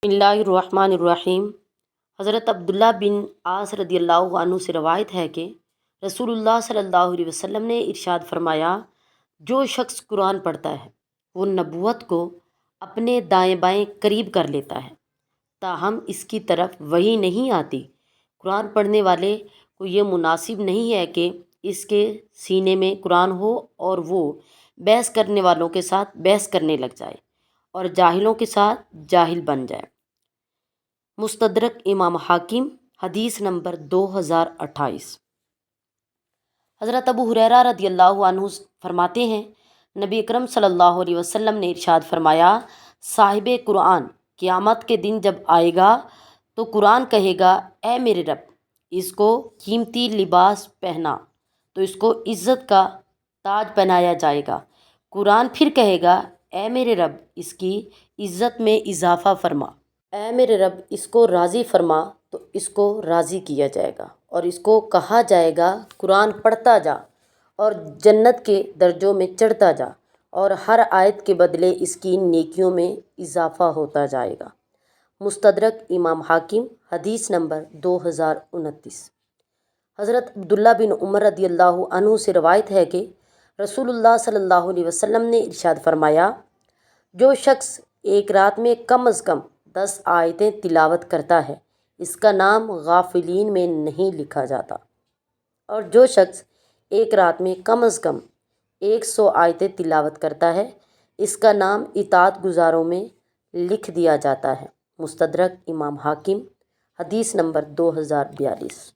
بسم اللہ الرحمن الرحیم۔ حضرت عبداللہ بن عاص رضی اللہ عنہ سے روایت ہے کہ رسول اللہ صلی اللہ علیہ وسلم نے ارشاد فرمایا، جو شخص قرآن پڑھتا ہے وہ نبوت کو اپنے دائیں بائیں قریب کر لیتا ہے، تاہم اس کی طرف وحی نہیں آتی۔ قرآن پڑھنے والے کو یہ مناسب نہیں ہے کہ اس کے سینے میں قرآن ہو اور وہ بحث کرنے والوں کے ساتھ بحث کرنے لگ جائے اور جاہلوں کے ساتھ جاہل بن جائے۔ مستدرک امام حاکم، حدیث نمبر 2028۔ حضرت ابو ہریرہ رضی اللہ عنہ فرماتے ہیں، نبی اکرم صلی اللہ علیہ وسلم نے ارشاد فرمایا، صاحب قرآن قیامت کے دن جب آئے گا تو قرآن کہے گا، اے میرے رب، اس کو قیمتی لباس پہنا، تو اس کو عزت کا تاج پہنایا جائے گا۔ قرآن پھر کہے گا، اے میرے رب، اس کی عزت میں اضافہ فرما، اے میرے رب، اس کو راضی فرما، تو اس کو راضی کیا جائے گا اور اس کو کہا جائے گا، قرآن پڑھتا جا اور جنت کے درجوں میں چڑھتا جا، اور ہر آیت کے بدلے اس کی نیکیوں میں اضافہ ہوتا جائے گا۔ مستدرک امام حاکم، حدیث نمبر 2029۔ حضرت عبداللہ بن عمر رضی اللہ عنہ سے روایت ہے کہ رسول اللہ صلی اللہ علیہ وسلم نے ارشاد فرمایا، جو شخص ایک رات میں کم از کم 10 آیتیں تلاوت کرتا ہے، اس کا نام غافلین میں نہیں لکھا جاتا، اور جو شخص ایک رات میں کم از کم 100 آیتیں تلاوت کرتا ہے، اس کا نام اطاعت گزاروں میں لکھ دیا جاتا ہے۔ مستدرک امام حاکم، حدیث نمبر 2042۔